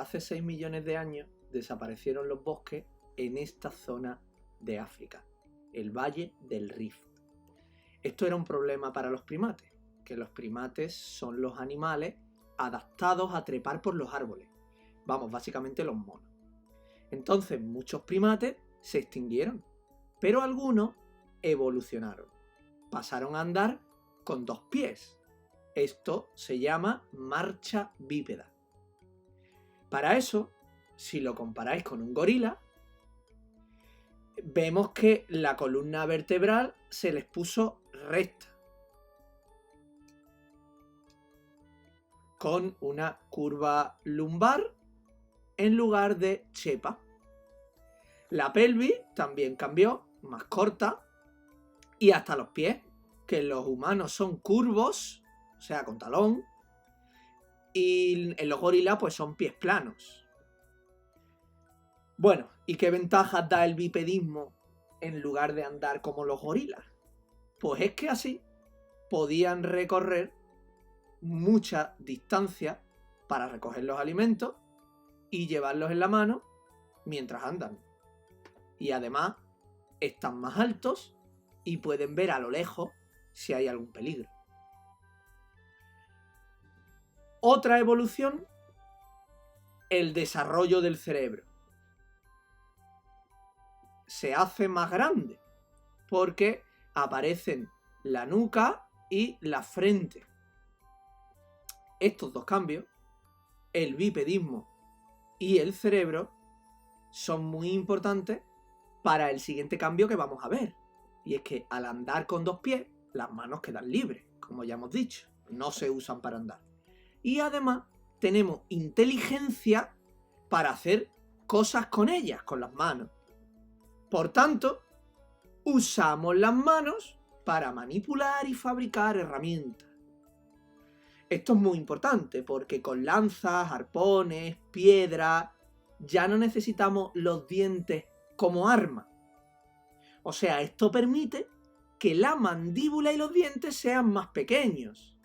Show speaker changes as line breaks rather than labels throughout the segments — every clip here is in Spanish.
hace 6 millones de años desaparecieron los bosques en esta zona de África, el Valle del Rift. Esto era un problema para los primates, que los primates son los animales adaptados a trepar por los árboles. Vamos, básicamente los monos. Entonces muchos primates se extinguieron, pero algunos evolucionaron. Pasaron a andar con 2 pies. Esto se llama marcha bípeda. Para eso, si lo comparáis con un gorila, vemos que la columna vertebral se les puso recta, con una curva lumbar en lugar de chepa. La pelvis también cambió, más corta, y hasta los pies, que en los humanos son curvos, o sea, con talón, y en los gorilas pues son pies planos. Bueno, ¿y qué ventajas da el bipedismo en lugar de andar como los gorilas? Pues es que así podían recorrer mucha distancia para recoger los alimentos y llevarlos en la mano mientras andan. Y además están más altos y pueden ver a lo lejos si hay algún peligro. Otra evolución, el desarrollo del cerebro. Se hace más grande porque aparecen la nuca y la frente. Estos 2 cambios, el bipedismo y el cerebro, son muy importantes para el siguiente cambio que vamos a ver. Y es que al andar con 2 pies, las manos quedan libres, como ya hemos dicho, no se usan para andar. Y además tenemos inteligencia para hacer cosas con ellas, con las manos. Por tanto, usamos las manos para manipular y fabricar herramientas. Esto es muy importante porque con lanzas, arpones, piedras, ya no necesitamos los dientes como arma. O sea, esto permite que la mandíbula y los dientes sean más pequeños.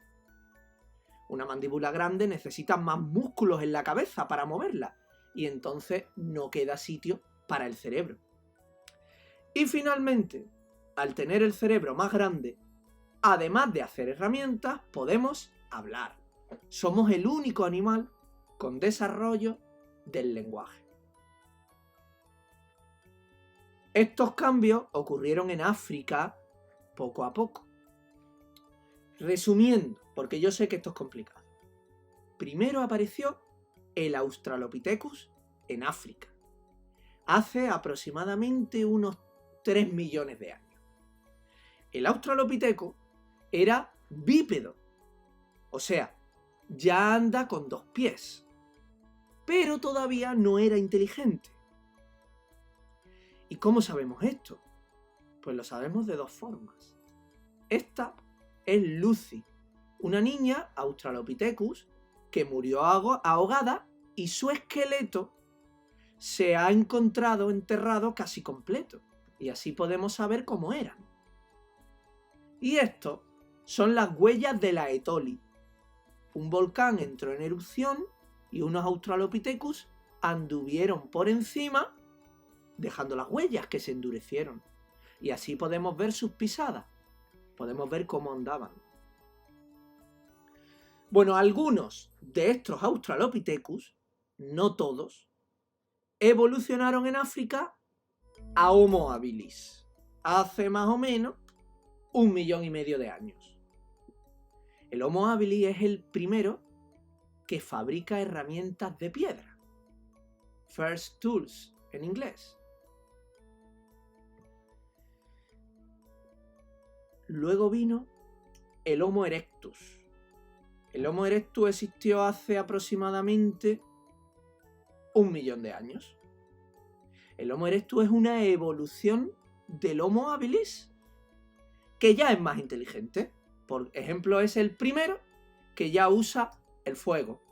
Una mandíbula grande necesita más músculos en la cabeza para moverla y entonces no queda sitio para el cerebro. Y finalmente, al tener el cerebro más grande, además de hacer herramientas, podemos hablar. Somos el único animal con desarrollo del lenguaje. Estos cambios ocurrieron en África poco a poco. Resumiendo, porque yo sé que esto es complicado. Primero apareció el Australopithecus en África, hace aproximadamente unos 3 millones de años. El Australopithecus era bípedo, o sea, ya anda con 2 pies, pero todavía no era inteligente. ¿Y cómo sabemos esto? Pues lo sabemos de 2 formas. Esta es Lucy, una niña Australopithecus que murió ahogada y su esqueleto se ha encontrado enterrado casi completo. Y así podemos saber cómo eran. Y esto son las huellas de la Etoli. Un volcán entró en erupción y unos Australopithecus anduvieron por encima dejando las huellas que se endurecieron. Y así podemos ver sus pisadas. Podemos ver cómo andaban. Bueno, algunos de estos Australopithecus, no todos, evolucionaron en África a Homo habilis, hace más o menos 1,5 millones de años. El Homo habilis es el primero que fabrica herramientas de piedra. First tools en inglés. Luego vino el Homo erectus. El Homo erectus existió hace aproximadamente 1 millón de años. El Homo erectus es una evolución del Homo habilis, que ya es más inteligente. Por ejemplo, es el primero que ya usa el fuego.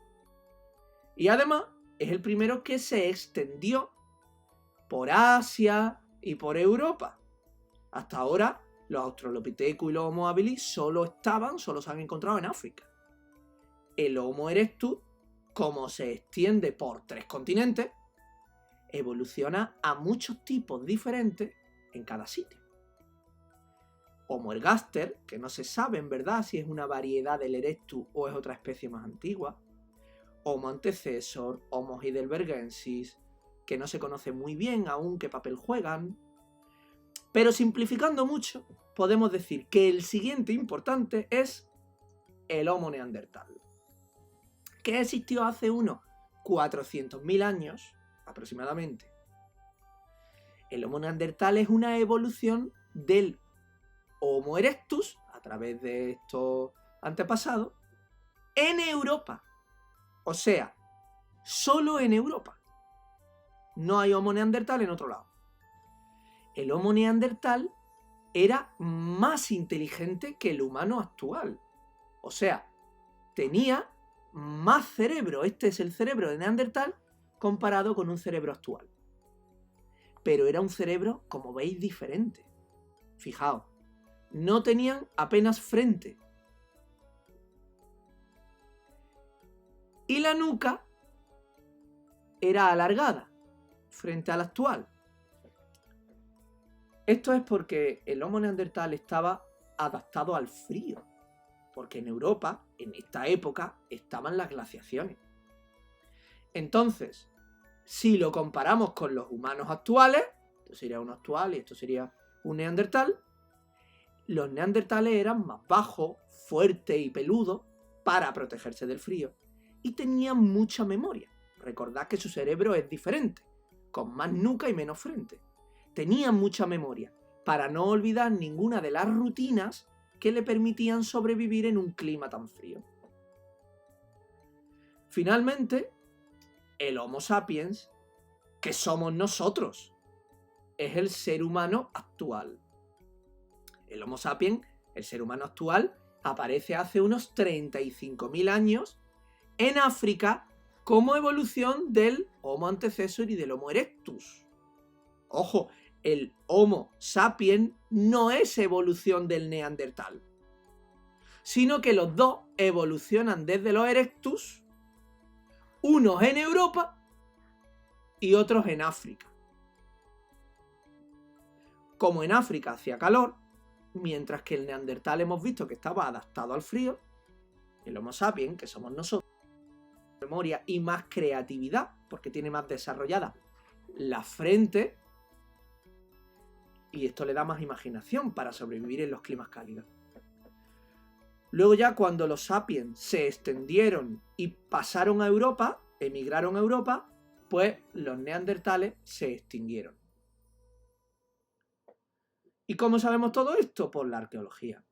Y además es el primero que se extendió por Asia y por Europa. Hasta ahora los Australopithecus y los Homo habilis solo se han encontrado en África. El Homo erectus como se extiende por 3 continentes, evoluciona a muchos tipos diferentes en cada sitio. Homo ergaster, que no se sabe en verdad si es una variedad del Erectus o es otra especie más antigua. Homo antecessor, Homo heidelbergensis, que no se conoce muy bien aún qué papel juegan. Pero simplificando mucho, podemos decir que el siguiente importante es el Homo neandertal, que existió hace unos 400.000 años aproximadamente. El Homo neandertal es una evolución del Homo erectus, a través de estos antepasados, en Europa. O sea, solo en Europa. No hay Homo neandertal en otro lado. El Homo neandertal era más inteligente que el humano actual. O sea, tenía más cerebro. Este es el cerebro de Neandertal comparado con un cerebro actual. Pero era un cerebro, como veis, diferente. Fijaos, no tenían apenas frente. Y la nuca era alargada frente a la actual. Esto es porque el Homo neandertal estaba adaptado al frío, porque en Europa, en esta época, estaban las glaciaciones. Entonces, si lo comparamos con los humanos actuales, esto sería un actual y esto sería un neandertal, los neandertales eran más bajos, fuertes y peludos para protegerse del frío y tenían mucha memoria. Recordad que su cerebro es diferente, con más nuca y menos frente. Tenían mucha memoria para no olvidar ninguna de las rutinas que le permitían sobrevivir en un clima tan frío. Finalmente, el Homo sapiens, que somos nosotros, es el ser humano actual. El Homo sapiens, el ser humano actual, aparece hace unos 35.000 años en África como evolución del Homo antecessor y del Homo erectus. Ojo, el Homo sapiens no es evolución del Neandertal, sino que los dos evolucionan desde los erectus, unos en Europa y otros en África. Como en África hacía calor, mientras que el Neandertal hemos visto que estaba adaptado al frío, el Homo sapiens, que somos nosotros, memoria y más creatividad, porque tiene más desarrollada la frente, y esto le da más imaginación para sobrevivir en los climas cálidos. Luego ya cuando los sapiens se extendieron y pasaron a Europa, emigraron a Europa, pues los neandertales se extinguieron. ¿Y cómo sabemos todo esto? Por la arqueología.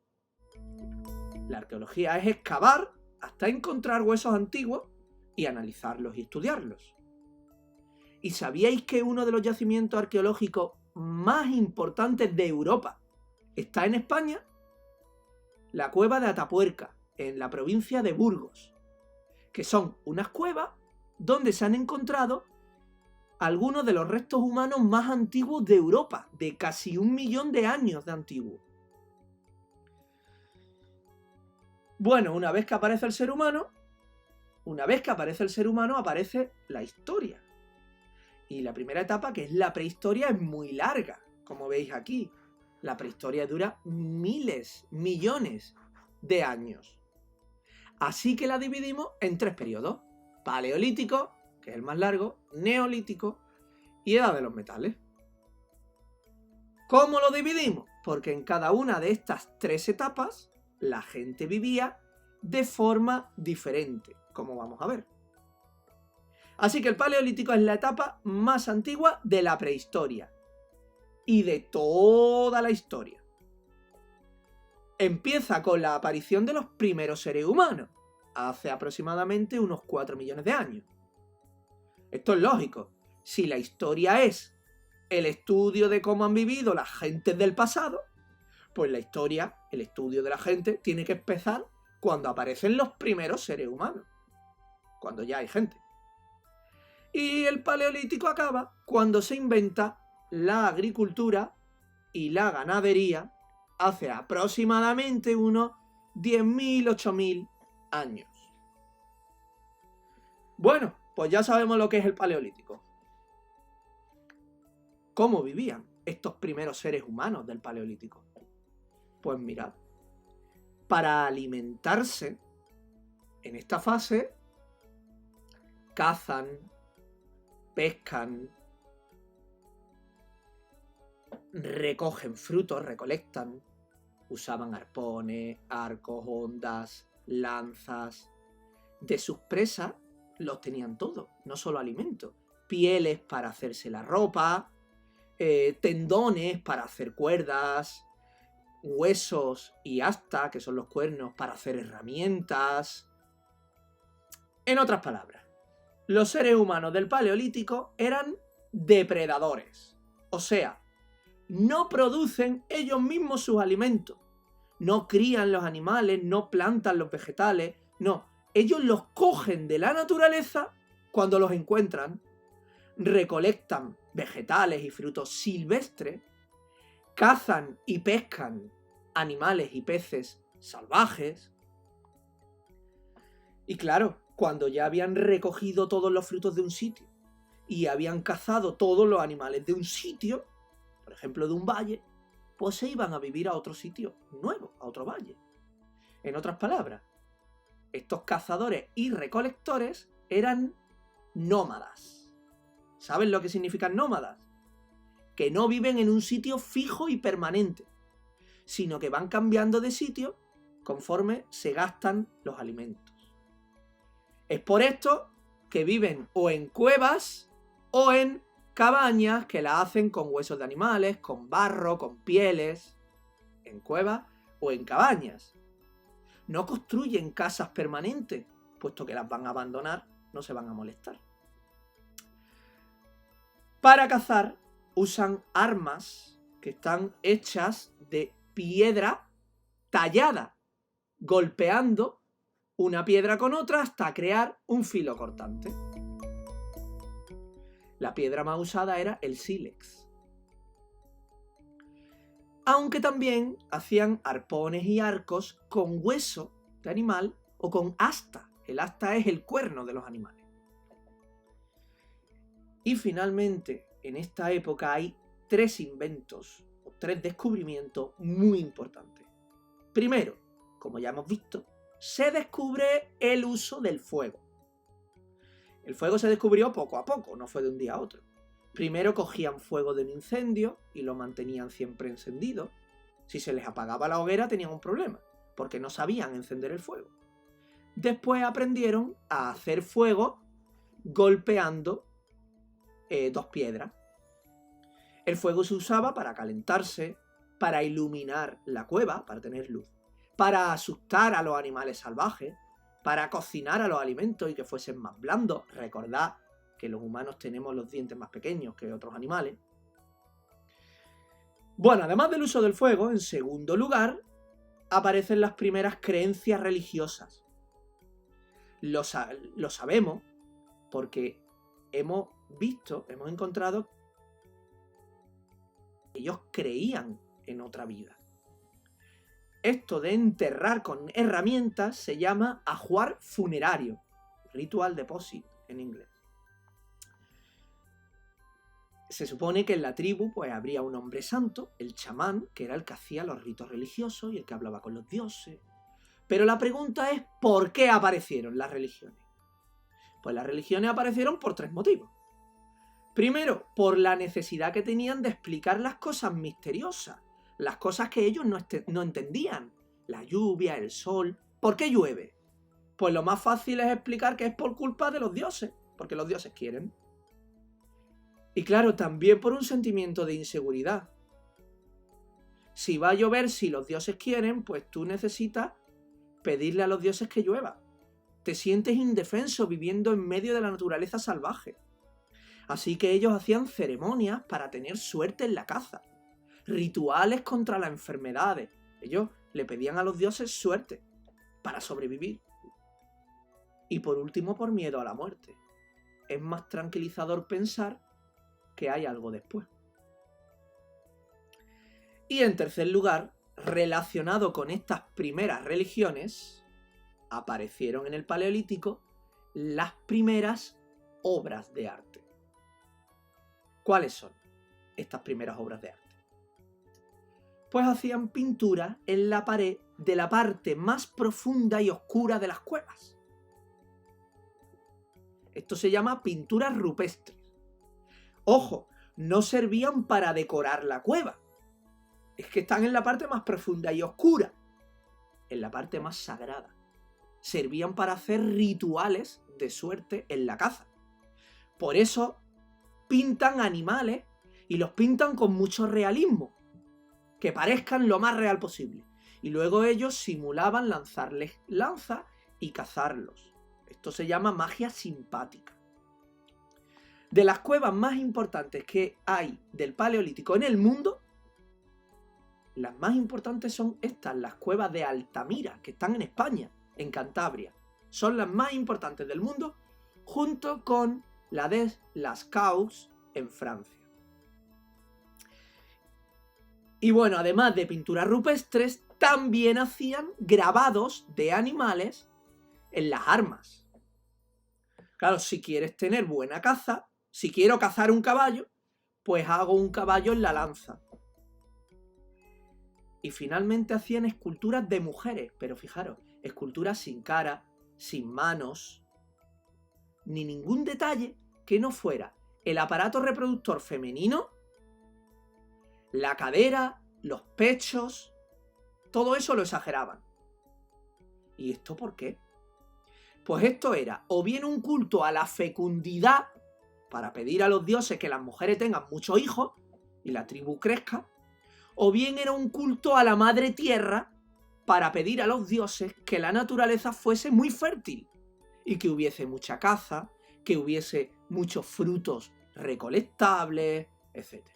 La arqueología es excavar hasta encontrar huesos antiguos y analizarlos y estudiarlos. ¿Y sabíais que uno de los yacimientos arqueológicos más importantes de Europa está en España? La cueva de Atapuerca, en la provincia de Burgos, que son unas cuevas donde se han encontrado algunos de los restos humanos más antiguos de Europa, de casi 1 millón de años de antiguo. Bueno, una vez que aparece el ser humano, aparece la historia. Y la primera etapa, que es la prehistoria, es muy larga, como veis aquí. La prehistoria dura miles, millones de años. Así que la dividimos en 3 periodos. Paleolítico, que es el más largo, neolítico y edad de los metales. ¿Cómo lo dividimos? Porque en cada una de estas 3 etapas la gente vivía de forma diferente, como vamos a ver. Así que el Paleolítico es la etapa más antigua de la prehistoria y de toda la historia. Empieza con la aparición de los primeros seres humanos, hace aproximadamente unos 4 millones de años. Esto es lógico. Si la historia es el estudio de cómo han vivido las gentes del pasado, pues la historia, el estudio de la gente, tiene que empezar cuando aparecen los primeros seres humanos, cuando ya hay gente. Y el Paleolítico acaba cuando se inventa la agricultura y la ganadería hace aproximadamente unos 10.000, 8.000 años. Bueno, pues ya sabemos lo que es el Paleolítico. ¿Cómo vivían estos primeros seres humanos del Paleolítico? Pues mirad, para alimentarse, en esta fase, cazan, pescan, recogen frutos, recolectan, usaban arpones, arcos, hondas, lanzas. De sus presas los tenían todos, no solo alimentos. Pieles para hacerse la ropa, tendones para hacer cuerdas, huesos y asta, que son los cuernos, para hacer herramientas. En otras palabras, los seres humanos del Paleolítico eran depredadores. O sea, no producen ellos mismos sus alimentos. No crían los animales, no plantan los vegetales, no. Ellos los cogen de la naturaleza cuando los encuentran, recolectan vegetales y frutos silvestres, cazan y pescan animales y peces salvajes. Y claro, cuando ya habían recogido todos los frutos de un sitio y habían cazado todos los animales de un sitio, por ejemplo de un valle, pues se iban a vivir a otro sitio nuevo, a otro valle. En otras palabras, estos cazadores y recolectores eran nómadas. ¿Saben lo que significan nómadas? Que no viven en un sitio fijo y permanente, sino que van cambiando de sitio conforme se gastan los alimentos. Es por esto que viven o en cuevas o en cabañas que la hacen con huesos de animales, con barro, con pieles, en cuevas o en cabañas. No construyen casas permanentes, puesto que las van a abandonar, no se van a molestar. Para cazar usan armas que están hechas de piedra tallada, golpeando una piedra con otra hasta crear un filo cortante. La piedra más usada era el sílex. Aunque también hacían arpones y arcos con hueso de animal o con asta. El asta es el cuerno de los animales. Y finalmente, en esta época hay 3 inventos o 3 descubrimientos muy importantes. Primero, como ya hemos visto, se descubre el uso del fuego. El fuego se descubrió poco a poco, no fue de un día a otro. Primero cogían fuego de un incendio y lo mantenían siempre encendido. Si se les apagaba la hoguera tenían un problema, porque no sabían encender el fuego. Después aprendieron a hacer fuego golpeando 2 piedras. El fuego se usaba para calentarse, para iluminar la cueva, para tener luz, para asustar a los animales salvajes, para cocinar a los alimentos y que fuesen más blandos. Recordad que los humanos tenemos los dientes más pequeños que otros animales. Bueno, además del uso del fuego, en segundo lugar, aparecen las primeras creencias religiosas. Lo sabemos porque hemos encontrado que ellos creían en otra vida. Esto de enterrar con herramientas se llama ajuar funerario, ritual deposit en inglés. Se supone que en la tribu pues habría un hombre santo, el chamán, que era el que hacía los ritos religiosos y el que hablaba con los dioses. Pero la pregunta es, ¿por qué aparecieron las religiones? Pues las religiones aparecieron por 3 motivos. Primero, por la necesidad que tenían de explicar las cosas misteriosas, las cosas que ellos no entendían. La lluvia, el sol. ¿Por qué llueve? Pues lo más fácil es explicar que es por culpa de los dioses, porque los dioses quieren. Y claro, también por un sentimiento de inseguridad. Si va a llover, si los dioses quieren, pues tú necesitas pedirle a los dioses que llueva. Te sientes indefenso viviendo en medio de la naturaleza salvaje. Así que ellos hacían ceremonias para tener suerte en la caza. Rituales contra las enfermedades. Ellos le pedían a los dioses suerte para sobrevivir. Y por último, por miedo a la muerte. Es más tranquilizador pensar que hay algo después. Y en tercer lugar, relacionado con estas primeras religiones, aparecieron en el Paleolítico las primeras obras de arte. ¿Cuáles son estas primeras obras de arte? Pues hacían pinturas en la pared de la parte más profunda y oscura de las cuevas. Esto se llama pinturas rupestres. Ojo, no servían para decorar la cueva. Es que están en la parte más profunda y oscura, en la parte más sagrada. Servían para hacer rituales de suerte en la caza. Por eso pintan animales y los pintan con mucho realismo, que parezcan lo más real posible. Y luego ellos simulaban lanzarles lanzas y cazarlos. Esto se llama magia simpática. De las cuevas más importantes que hay del Paleolítico en el mundo, las más importantes son estas, las cuevas de Altamira, que están en España, en Cantabria. Son las más importantes del mundo, junto con la de Lascaux, en Francia. Y bueno, además de pinturas rupestres, también hacían grabados de animales en las armas. Claro, si quieres tener buena caza, si quiero cazar un caballo, pues hago un caballo en la lanza. Y finalmente hacían esculturas de mujeres, pero fijaros, esculturas sin cara, sin manos, ni ningún detalle que no fuera el aparato reproductor femenino, la cadera, los pechos, todo eso lo exageraban. ¿Y esto por qué? Pues esto era o bien un culto a la fecundidad, para pedir a los dioses que las mujeres tengan muchos hijos y la tribu crezca, o bien era un culto a la madre tierra, para pedir a los dioses que la naturaleza fuese muy fértil y que hubiese mucha caza, que hubiese muchos frutos recolectables, etc.